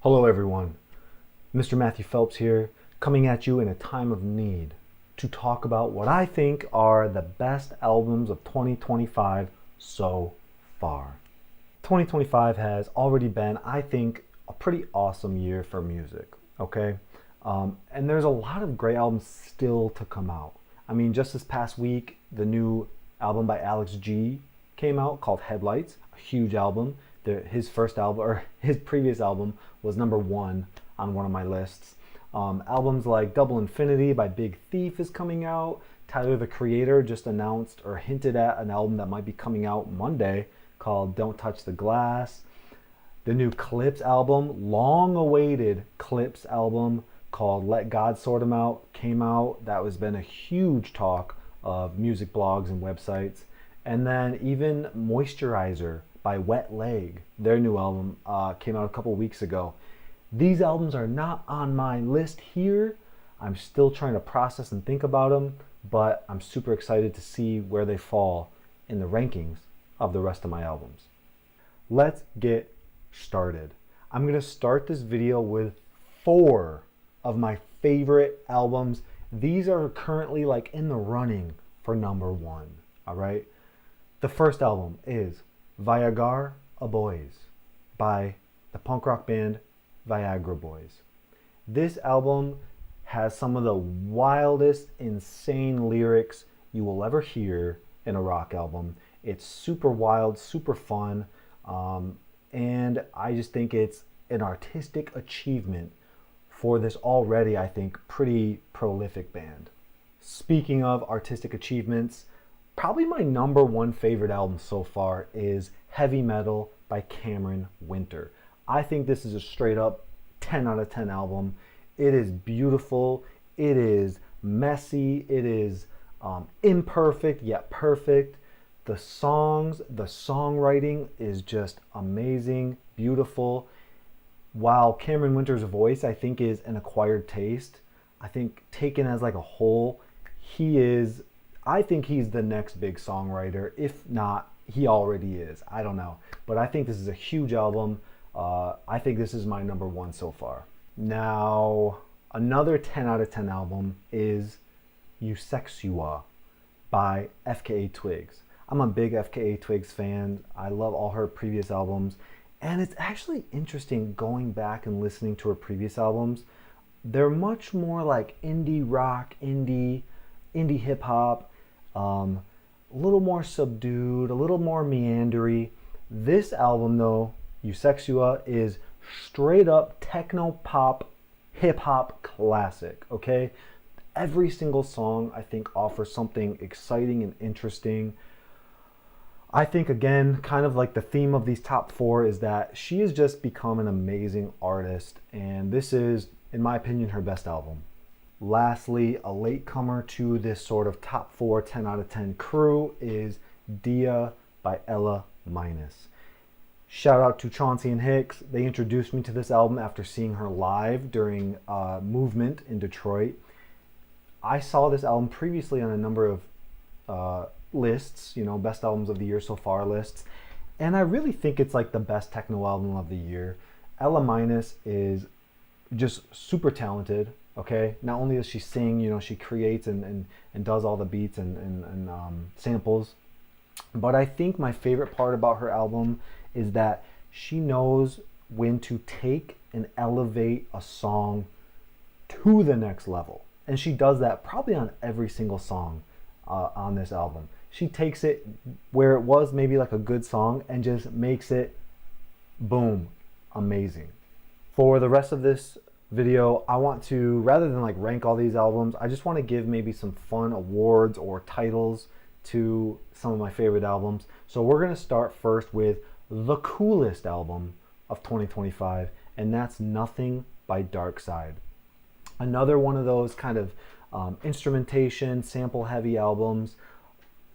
Hello everyone, Mr. Matthew Phelps here, coming at you in a time of need to talk about what I think are the best albums of 2025 so far. 2025 has already been, I think, a pretty awesome year for music, okay? And there's a lot of great albums still to come out. I mean, just this past week, the new album by Alex G came out called Headlights, a huge album. His first album, or his previous album, was #1 on one of my lists. Albums like Double Infinity by Big Thief is coming out. Tyler, the Creator, just announced or hinted at an album that might be coming out Monday called Don't Touch the Glass. The new Clips album, long-awaited Clips album called Let God Sort 'Em Out, came out. That has been a huge talk of music blogs and websites. And then even Moisturizer by Wet Leg, their new album, came out a couple weeks ago. These albums are not on my list here. I'm still trying to process and think about them, but I'm super excited to see where they fall in the rankings of the rest of my albums. Let's get started. I'm going to start this video with 4 of my favorite albums. These are currently like in the running for #1, all right? The first album is Viagra Boys by the punk rock band Viagra Boys. This album has some of the wildest, insane lyrics you will ever hear in a rock album. It's super wild, super fun, and I just think it's an artistic achievement for this already, I think, pretty prolific band. Speaking of artistic achievements, probably my #1 favorite album so far is Heavy Metal by Cameron Winter. I think this is a straight up 10 out of 10 album. It is beautiful, it is messy, it is imperfect yet perfect. The songs, the songwriting is just amazing, beautiful. While Cameron Winter's voice, I think, is an acquired taste, I think taken as like a whole, I think he's the next big songwriter. If not, he already is. I don't know. But I think this is a huge album. I think this is my #1 so far. Now, another 10 out of 10 album is Eusexua by FKA Twigs. I'm a big FKA Twigs fan. I love all her previous albums. And it's actually interesting going back and listening to her previous albums. They're much more like indie rock, indie hip hop, a little more subdued, a little more meandery. This album though, Eusexua, is straight up techno pop, hip hop classic, okay? Every single song I think offers something exciting and interesting. I think, again, kind of like the theme of these top 4 is that she has just become an amazing artist, and this is, in my opinion, her best album. Lastly, a latecomer to this sort of top 4, 10 out of 10 crew is Dia by Ela Minus. Shout out to Chauncey and Hicks. They introduced me to this album after seeing her live during Movement in Detroit. I saw this album previously on a number of lists, best albums of the year so far lists, and I really think it's like the best techno album of the year. Ela Minus is just super talented. Okay, not only does she sing, she creates and does all the beats and samples, but I think my favorite part about her album is that she knows when to take and elevate a song to the next level. And she does that probably on every single song on this album. She takes it where it was maybe like a good song and just makes it, boom, amazing. For the rest of this video, I want to, rather than like rank all these albums, I just want to give maybe some fun awards or titles to some of my favorite albums. So we're going to start first with the coolest album of 2025, and that's Nothing by Dark Side. Another one of those kind of instrumentation, sample heavy albums.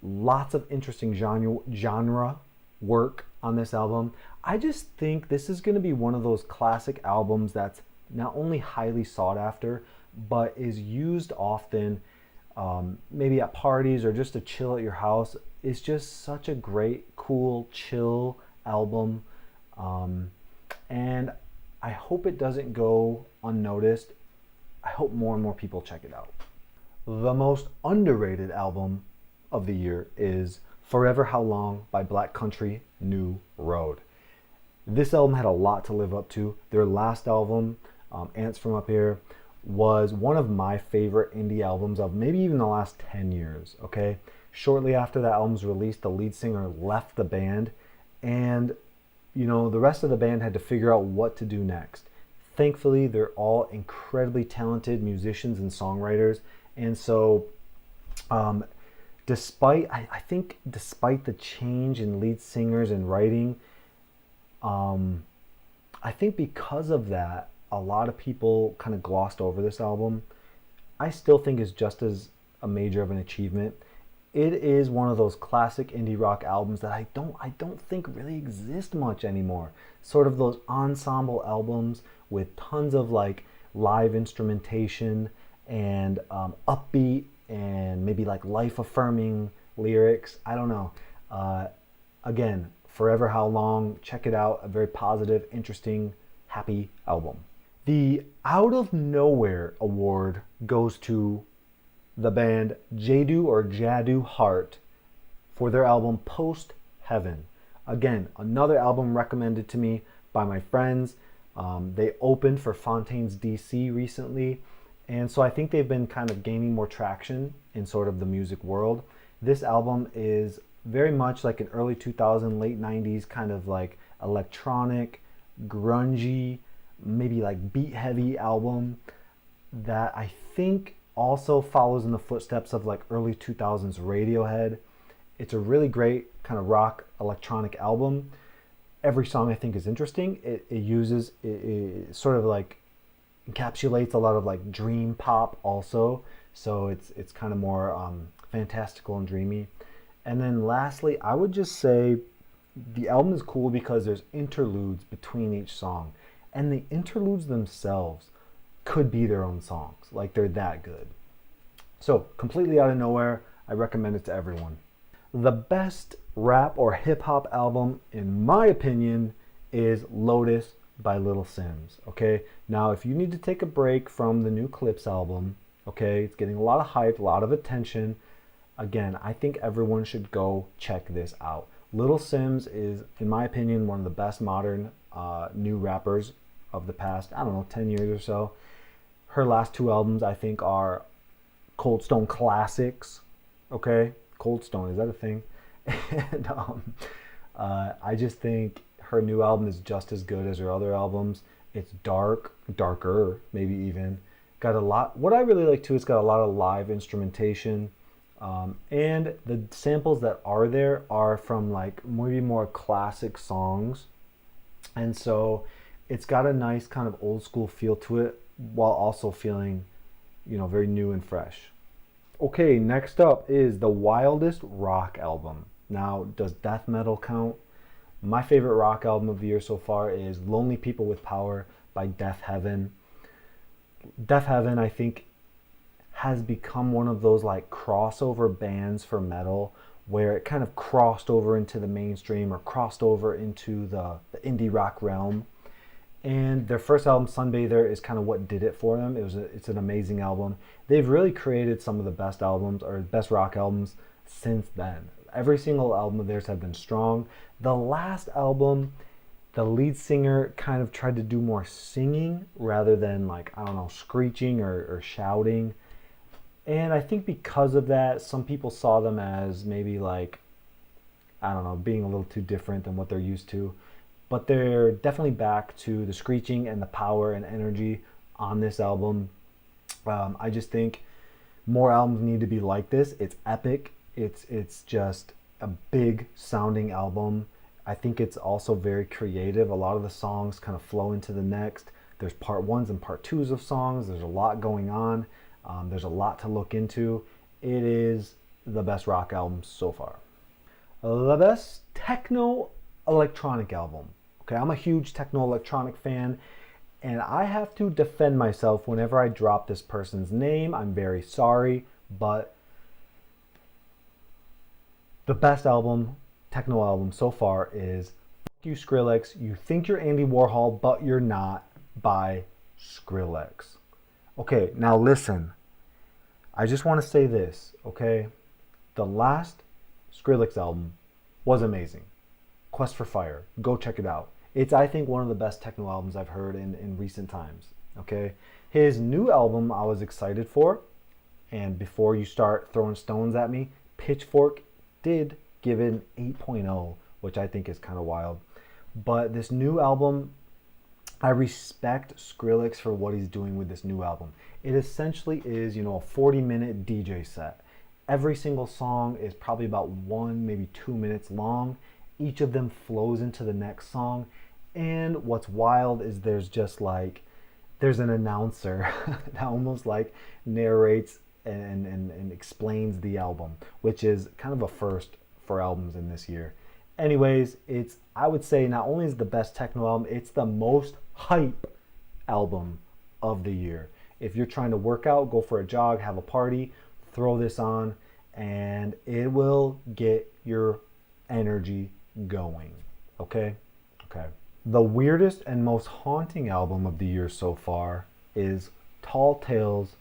Lots of interesting genre work on this album. I just think this is going to be one of those classic albums that's not only highly sought after, but is used often, maybe at parties or just to chill at your house. It's just such a great, cool, chill album. And I hope it doesn't go unnoticed. I hope more and more people check it out. The most underrated album of the year is Forever How Long by Black Country New Road. This album had a lot to live up to. Their last album, Ants From Up Here, was one of my favorite indie albums of maybe even the last 10 years, okay? Shortly after that album's released, the lead singer left the band, and the rest of the band had to figure out what to do next. Thankfully, they're all incredibly talented musicians and songwriters, and so despite the change in lead singers and writing, I think because of that, a lot of people kind of glossed over this album. I still think it's just as a major of an achievement. It is one of those classic indie rock albums that I don't think really exist much anymore. Sort of those ensemble albums with tons of like live instrumentation and upbeat and maybe like life-affirming lyrics. I don't know. Again, Forever How Long, check it out. A very positive, interesting, happy album. The Out of Nowhere award goes to the band Jadu or Jadu Heart for their album Post Heaven. Again, another album recommended to me by my friends. They opened for Fontaines DC recently, and so I think they've been kind of gaining more traction in sort of the music world. This album is very much like an early 2000s, late 90s kind of like electronic, grungy, maybe like beat heavy album that I think also follows in the footsteps of like early 2000s Radiohead. It's a really great kind of rock electronic album. Every song I think is interesting. It sort of like encapsulates a lot of like dream pop also. So it's kind of more fantastical and dreamy. And then lastly, I would just say the album is cool because there's interludes between each song. And the interludes themselves could be their own songs. Like they're that good. So completely out of nowhere, I recommend it to everyone. The best rap or hip hop album, in my opinion, is Lotus by Little Sims. Okay, now if you need to take a break from the new Clips album, okay, it's getting a lot of hype, a lot of attention. Again, I think everyone should go check this out. Little Sims is, in my opinion, one of the best modern new rappers of the past, 10 years or so. Her last two albums, I think, are Cold Stone classics. Okay, Cold Stone, is that a thing? And I just think her new album is just as good as her other albums. It's darker, maybe even. Got a lot. What I really like too, it's got a lot of live instrumentation. And the samples that are there are from like maybe more classic songs, and so it's got a nice kind of old school feel to it while also feeling very new and fresh. Okay, next up is the wildest rock album. Now, does death metal count? My favorite rock album of the year so far is Lonely People with Power by Death Heaven. Death Heaven, I think, has become one of those like crossover bands for metal where it kind of crossed over into the mainstream or crossed over into the indie rock realm. And their first album, Sunbather, is kind of what did it for them. It's an amazing album. They've really created some of the best albums or best rock albums since then. Every single album of theirs have been strong. The last album, the lead singer kind of tried to do more singing rather than like, screeching or shouting. And I think because of that, some people saw them as maybe like, being a little too different than what they're used to. But they're definitely back to the screeching and the power and energy on this album. I just think more albums need to be like this. It's epic. It's just a big sounding album. I think it's also very creative. A lot of the songs kind of flow into the next. There's part ones and part twos of songs. There's a lot going on. There's a lot to look into. It is the best rock album so far. The best techno electronic album. Okay, I'm a huge techno electronic fan, and I have to defend myself whenever I drop this person's name. I'm very sorry, but the best album, techno album so far is Fuck You Skrillex. You think you're Andy Warhol, but you're not. by Skrillex. Okay, now listen. I just want to say this, okay? The last Skrillex album was amazing. Quest for Fire. Go check it out. It's, I think, one of the best techno albums I've heard in recent times, okay? His new album I was excited for, and before you start throwing stones at me, Pitchfork did give it an 8.0, which I think is kind of wild. But this new album, I respect Skrillex for what he's doing with this new album. It essentially is, a 40-minute DJ set. Every single song is probably about 1, maybe 2 minutes long. Each of them flows into the next song. And what's wild is there's an announcer that almost like narrates and explains the album, which is kind of a first for albums in this year. Anyways, I would say not only is it the best techno album, it's the most hype album of the year. If you're trying to work out, go for a jog, have a party, throw this on, and it will get your energy going. Okay? Okay. The weirdest and most haunting album of the year so far is Tall Tales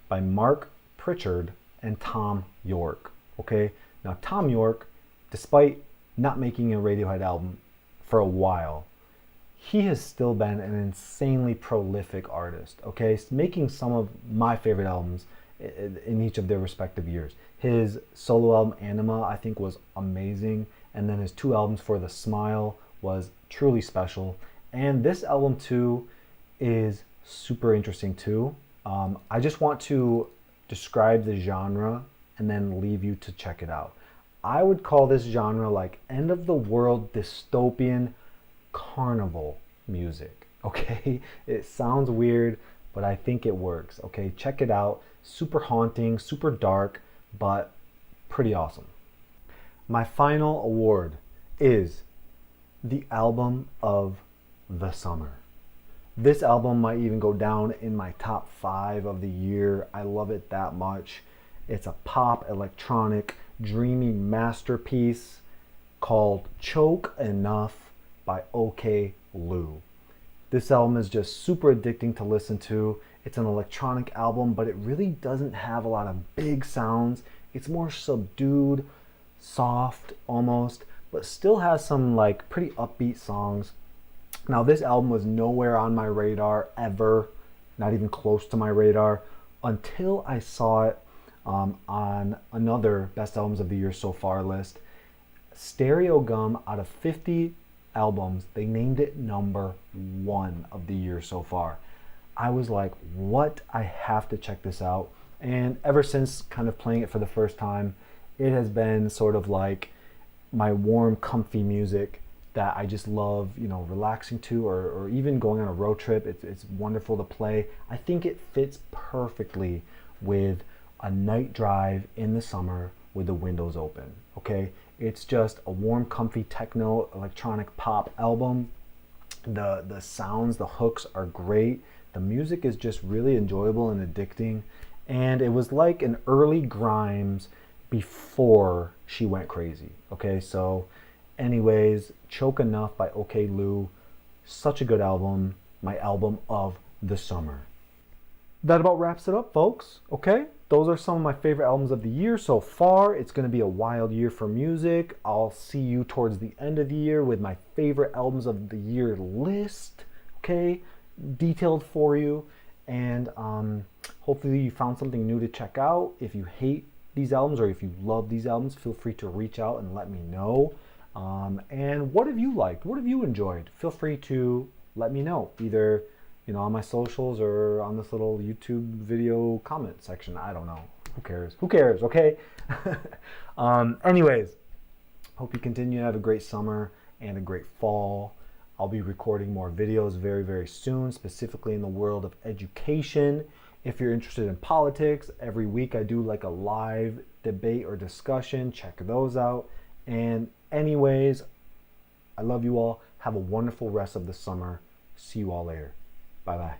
by Mark Pritchard and Tom York. Okay? Now, Tom York, despite not making a Radiohead album for a while, he has still been an insanely prolific artist, okay? Making some of my favorite albums in each of their respective years. His solo album, Anima, I think was amazing. And then his 2 albums for The Smile was truly special. And this album, too, is super interesting, too. I just want to describe the genre and then leave you to check it out. I would call this genre like end-of-the-world dystopian carnival music, okay? It sounds weird, but I think it works, okay? Check it out. Super haunting, super dark, but pretty awesome. My final award is the album of the summer. This album might even go down in my top 5 of the year. I love it that much. It's a pop, electronic, dreamy masterpiece called Choke Enough by OK Lou. This album is just super addicting to listen to. It's an electronic album, but it really doesn't have a lot of big sounds. It's more subdued, soft almost, but still has some like pretty upbeat songs. Now, this album was nowhere on my radar ever, not even close to my radar, until I saw it on another Best Albums of the Year So Far list. Stereo Gum, out of 50 albums, they named it number 1 of the year so far. I was like, what? I have to check this out. And ever since kind of playing it for the first time, it has been sort of like my warm, comfy music that I just love, relaxing to, or even going on a road trip. It's wonderful to play. I think it fits perfectly with a night drive in the summer with the windows open, okay? It's just a warm, comfy techno, electronic pop album. The sounds, the hooks are great. The music is just really enjoyable and addicting. And it was like an early Grimes before she went crazy, okay? So anyways, Choke Enough by OK Lou, such a good album, my album of the summer. That about wraps it up, folks, okay? Those are some of my favorite albums of the year so far. It's going to be a wild year for music. I'll see you towards the end of the year with my favorite albums of the year list, okay? Detailed for you. And hopefully you found something new to check out. If you hate these albums or if you love these albums, feel free to reach out and let me know. And what have you liked? What have you enjoyed? Feel free to let me know, either on my socials or on this little YouTube video comment section. I don't know. Who cares? Who cares? Okay. Anyways, hope you continue to have a great summer and a great fall. I'll be recording more videos very, very soon, specifically in the world of education. If you're interested in politics, every week I do like a live debate or discussion. Check those out. And anyways, I love you all. Have a wonderful rest of the summer. See you all later. Bye-bye.